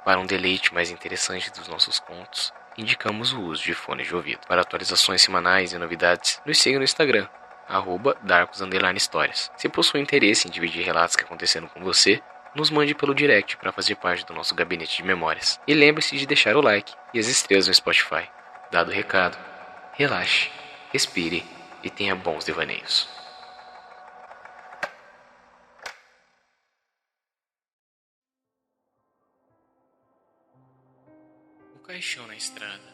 Para um deleite mais interessante dos nossos contos, indicamos o uso de fones de ouvido. Para atualizações semanais e novidades, nos siga no Instagram, @darkus_histórias. Se possui interesse em dividir relatos que aconteceram com você, nos mande pelo direct para fazer parte do nosso gabinete de memórias. E lembre-se de deixar o like e as estrelas no Spotify. Dado o recado, relaxe, respire e tenha bons devaneios. O caixão na estrada.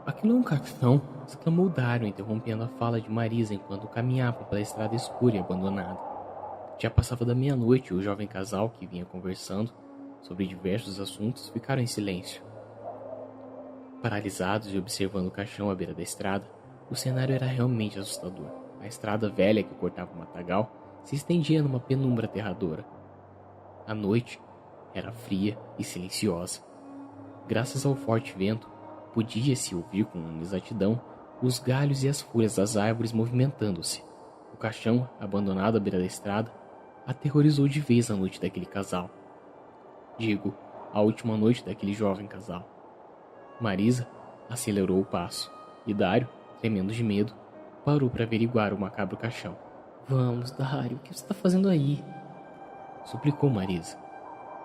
Aquilo é um caixão, exclamou Dario, interrompendo a fala de Marisa enquanto caminhavam pela estrada escura e abandonada. Já passava da meia-noite e o jovem casal, que vinha conversando sobre diversos assuntos, ficaram em silêncio. Paralisados e observando o caixão à beira da estrada, o cenário era realmente assustador. A estrada velha que cortava o matagal se estendia numa penumbra aterradora. A noite era fria e silenciosa. Graças ao forte vento, podia-se ouvir com exatidão os galhos e as folhas das árvores movimentando-se. O caixão, abandonado à beira da estrada, aterrorizou de vez a noite daquele casal. Digo, a última noite daquele jovem casal. Marisa acelerou o passo, e Dario, tremendo de medo, parou para averiguar o macabro caixão. Vamos, Dario, o que você está fazendo aí? Suplicou Marisa.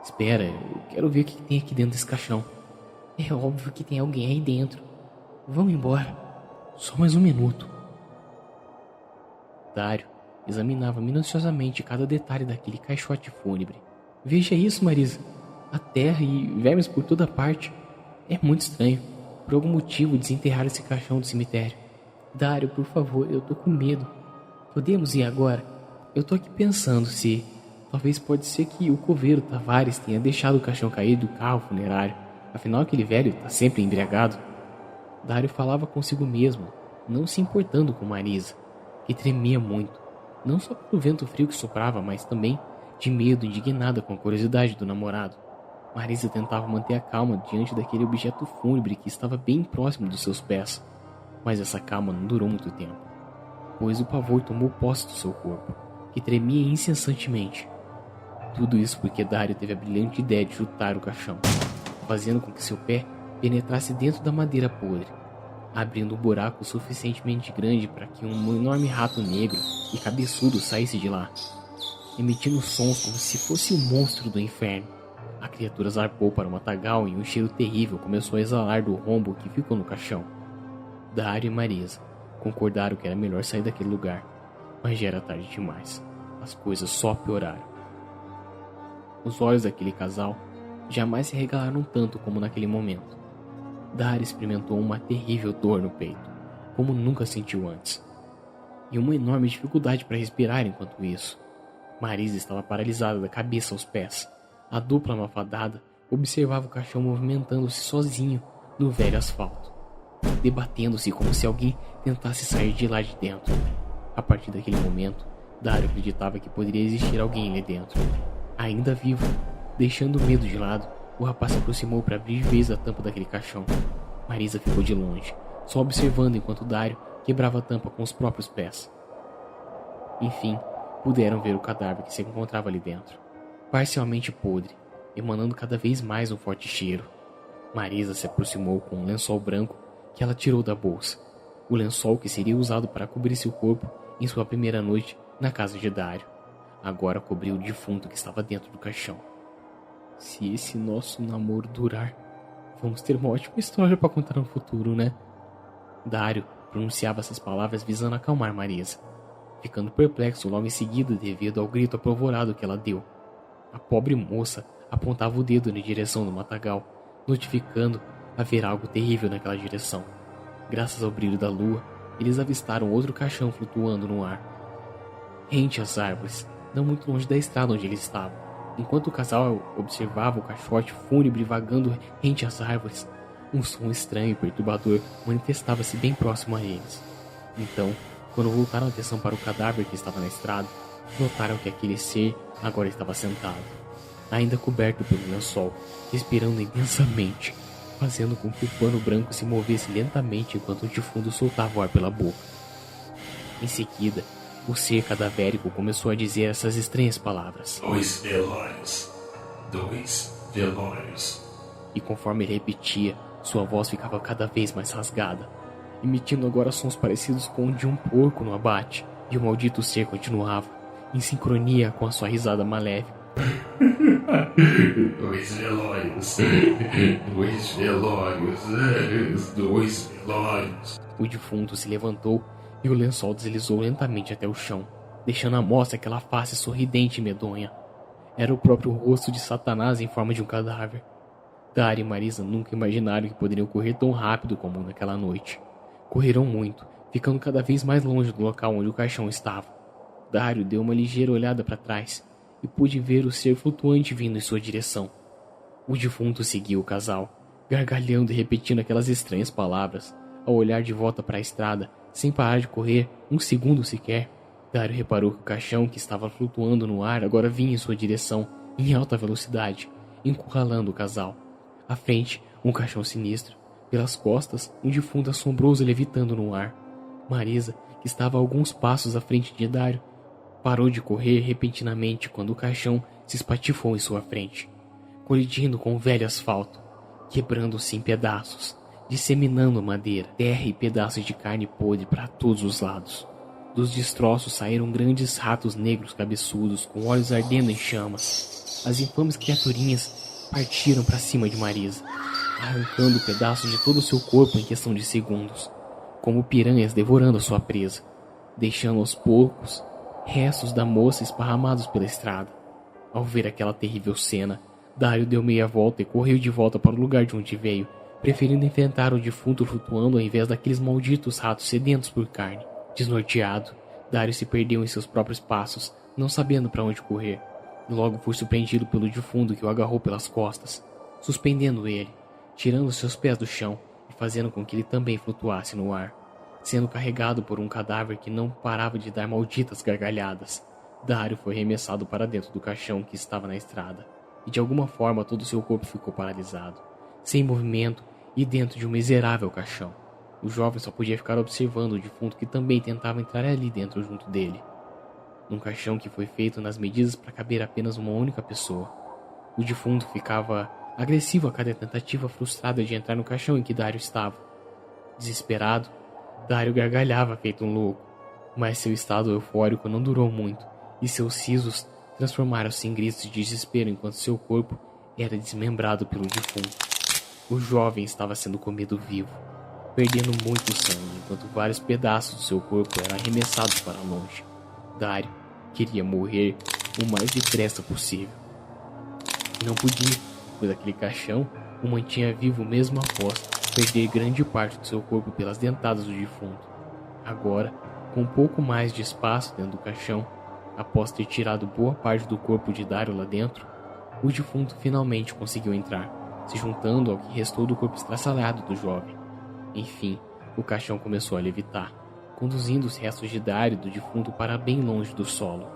Espera, eu quero ver o que tem aqui dentro desse caixão. É óbvio que tem alguém aí dentro. Vamos embora. Só mais um minuto. Dario examinava minuciosamente cada detalhe daquele caixote fúnebre. Veja isso, Marisa. A terra e vermes por toda parte. É muito estranho. Por algum motivo desenterraram esse caixão do cemitério. Dario, por favor, eu tô com medo. Podemos ir agora? Eu tô aqui pensando se... Talvez pode ser que o coveiro Tavares tenha deixado o caixão cair do carro funerário. Afinal, aquele velho tá sempre embriagado. Dario falava consigo mesmo, não se importando com Marisa, que tremia muito, não só pelo vento frio que soprava, mas também de medo, indignada com a curiosidade do namorado. Marisa tentava manter a calma diante daquele objeto fúnebre que estava bem próximo dos seus pés, mas essa calma não durou muito tempo, pois o pavor tomou posse do seu corpo, que tremia incessantemente. Tudo isso porque Dario teve a brilhante ideia de chutar o caixão, fazendo com que seu pé penetrasse dentro da madeira podre, abrindo um buraco suficientemente grande para que um enorme rato negro e cabeçudo saísse de lá, emitindo sons como se fosse um monstro do inferno. A criatura zarpou para o matagal e um cheiro terrível começou a exalar do rombo que ficou no caixão. Dario e Marisa concordaram que era melhor sair daquele lugar, mas já era tarde demais. As coisas só pioraram. Os olhos daquele casal jamais se regalaram tanto como naquele momento. Dario experimentou uma terrível dor no peito, como nunca sentiu antes, e uma enorme dificuldade para respirar enquanto isso. Marisa estava paralisada da cabeça aos pés. A dupla malfadada observava o caixão movimentando-se sozinho no velho asfalto, debatendo-se como se alguém tentasse sair de lá de dentro. A partir daquele momento, Dario acreditava que poderia existir alguém ali dentro, ainda vivo. Deixando o medo de lado, o rapaz se aproximou para abrir de vez a tampa daquele caixão. Marisa ficou de longe, só observando enquanto Dario quebrava a tampa com os próprios pés. Enfim, puderam ver o cadáver que se encontrava ali dentro, parcialmente podre, emanando cada vez mais um forte cheiro. Marisa se aproximou com um lençol branco que ela tirou da bolsa, o lençol que seria usado para cobrir seu corpo em sua primeira noite na casa de Dario. Agora cobriu o defunto que estava dentro do caixão. Se esse nosso namoro durar, vamos ter uma ótima história para contar no futuro, né? Dario pronunciava essas palavras visando acalmar Marisa, ficando perplexo logo em seguida devido ao grito apavorado que ela deu. A pobre moça apontava o dedo na direção do matagal, notificando haver algo terrível naquela direção. Graças ao brilho da lua, eles avistaram outro caixão flutuando no ar, rente às árvores, não muito longe da estrada onde eles estavam. Enquanto o casal observava o caixote fúnebre vagando rente às árvores, um som estranho e perturbador manifestava-se bem próximo a eles. Então, quando voltaram a atenção para o cadáver que estava na estrada, notaram que aquele ser agora estava sentado, ainda coberto pelo lençol, respirando intensamente. fazendo com que o pano branco se movesse lentamente enquanto o defunto soltava o ar pela boca. Em seguida, o ser cadavérico começou a dizer essas estranhas palavras. 2 velórios. 2 velórios. E conforme ele repetia, sua voz ficava cada vez mais rasgada, emitindo agora sons parecidos com o de um porco no abate, e o maldito ser continuava, em sincronia com a sua risada maléfica. 2 velórios. 2 velórios. 2 velórios. O defunto se levantou e o lençol deslizou lentamente até o chão, deixando à mostra aquela face sorridente e medonha. Era o próprio rosto de Satanás em forma de um cadáver. Dario e Marisa nunca imaginaram que poderiam correr tão rápido como naquela noite. Correram muito, ficando cada vez mais longe do local onde o caixão estava. Dario deu uma ligeira olhada para trás e pôde ver o ser flutuante vindo em sua direção. O defunto seguiu o casal, gargalhando e repetindo aquelas estranhas palavras. Ao olhar de volta para a estrada, sem parar de correr um segundo sequer, Dario reparou que o caixão que estava flutuando no ar agora vinha em sua direção, em alta velocidade, encurralando o casal. À frente, um caixão sinistro. Pelas costas, um defunto assombroso levitando no ar. Marisa, que estava a alguns passos à frente de Dario, parou de correr repentinamente quando o caixão se espatifou em sua frente, colidindo com o velho asfalto, quebrando-se em pedaços, disseminando madeira, terra e pedaços de carne podre para todos os lados. Dos destroços saíram grandes ratos negros cabeçudos com olhos ardendo em chamas. As infames criaturinhas partiram para cima de Marisa, arrancando pedaços de todo o seu corpo em questão de segundos, como piranhas devorando a sua presa, deixando aos poucos restos da moça esparramados pela estrada. Ao ver aquela terrível cena, Dario deu meia volta e correu de volta para o lugar de onde veio, preferindo enfrentar o defunto flutuando ao invés daqueles malditos ratos sedentos por carne. Desnorteado, Dario se perdeu em seus próprios passos, não sabendo para onde correr. Logo foi surpreendido pelo defunto que o agarrou pelas costas, suspendendo ele, tirando seus pés do chão e fazendo com que ele também flutuasse no ar. Sendo carregado por um cadáver que não parava de dar malditas gargalhadas, Dario foi arremessado para dentro do caixão que estava na estrada, e de alguma forma todo seu corpo ficou paralisado, sem movimento e dentro de um miserável caixão. O jovem só podia ficar observando o defunto que também tentava entrar ali dentro junto dele. Num caixão que foi feito nas medidas para caber apenas uma única pessoa. O defunto ficava agressivo a cada tentativa frustrada de entrar no caixão em que Dario estava. Desesperado, Dario gargalhava feito um louco, mas seu estado eufórico não durou muito, e seus sisos transformaram-se em gritos de desespero enquanto seu corpo era desmembrado pelo defunto. O jovem estava sendo comido vivo, perdendo muito sangue, enquanto vários pedaços do seu corpo eram arremessados para longe. Dario queria morrer o mais depressa possível. Não podia, pois aquele caixão o mantinha vivo mesmo após perder grande parte do seu corpo pelas dentadas do defunto. Agora, com um pouco mais de espaço dentro do caixão, após ter tirado boa parte do corpo de Dario lá dentro, o defunto finalmente conseguiu entrar, se juntando ao que restou do corpo estraçalhado do jovem. Enfim, o caixão começou a levitar, conduzindo os restos de Dario e do defunto para bem longe do solo.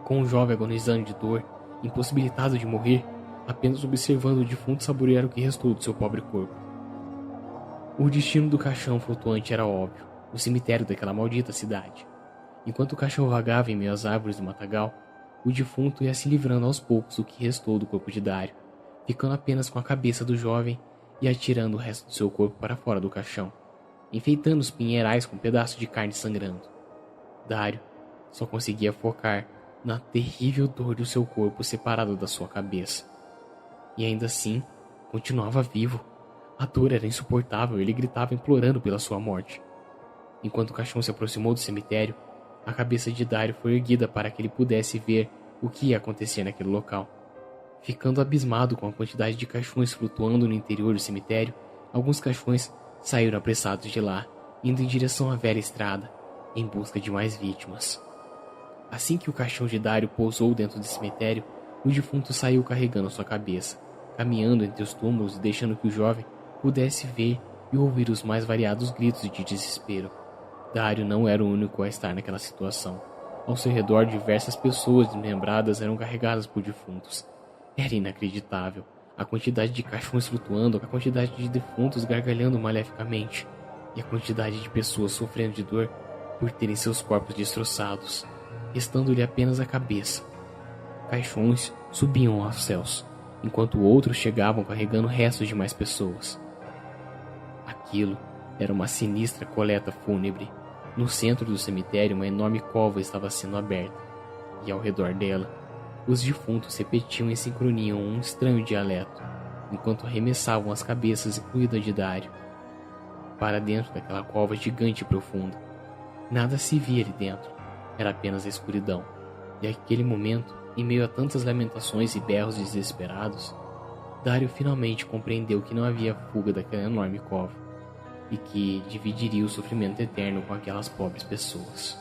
Com o jovem agonizando de dor, impossibilitado de morrer, apenas observando o defunto saborear o que restou do seu pobre corpo. O destino do caixão flutuante era óbvio, o cemitério daquela maldita cidade. Enquanto o caixão vagava em meio às árvores do matagal, o defunto ia se livrando aos poucos do que restou do corpo de Dario, ficando apenas com a cabeça do jovem e atirando o resto do seu corpo para fora do caixão, enfeitando os pinheirais com pedaços de carne sangrando. Dario só conseguia focar na terrível dor do seu corpo separado da sua cabeça. E ainda assim, continuava vivo. A dor era insuportável e ele gritava implorando pela sua morte. Enquanto o caixão se aproximou do cemitério, a cabeça de Dario foi erguida para que ele pudesse ver o que ia acontecer naquele local. Ficando abismado com a quantidade de caixões flutuando no interior do cemitério, alguns caixões saíram apressados de lá, indo em direção à velha estrada, em busca de mais vítimas. Assim que o caixão de Dario pousou dentro do cemitério, o defunto saiu carregando sua cabeça, caminhando entre os túmulos e deixando que o jovem pudesse ver e ouvir os mais variados gritos de desespero. Dario não era o único a estar naquela situação. Ao seu redor, diversas pessoas desmembradas eram carregadas por defuntos. Era inacreditável. A quantidade de caixões flutuando, a quantidade de defuntos gargalhando maleficamente, e a quantidade de pessoas sofrendo de dor por terem seus corpos destroçados, restando-lhe apenas a cabeça. Caixões subiam aos céus, enquanto outros chegavam carregando restos de mais pessoas. Aquilo era uma sinistra coleta fúnebre. No centro do cemitério, uma enorme cova estava sendo aberta, e ao redor dela, os defuntos repetiam em sincronia um estranho dialeto, enquanto arremessavam as cabeças incluídas de Dario para dentro daquela cova gigante e profunda. Nada se via ali dentro, era apenas a escuridão. E naquele momento, em meio a tantas lamentações e berros desesperados, Dario finalmente compreendeu que não havia fuga daquela enorme cova, e que dividiria o sofrimento eterno com aquelas pobres pessoas.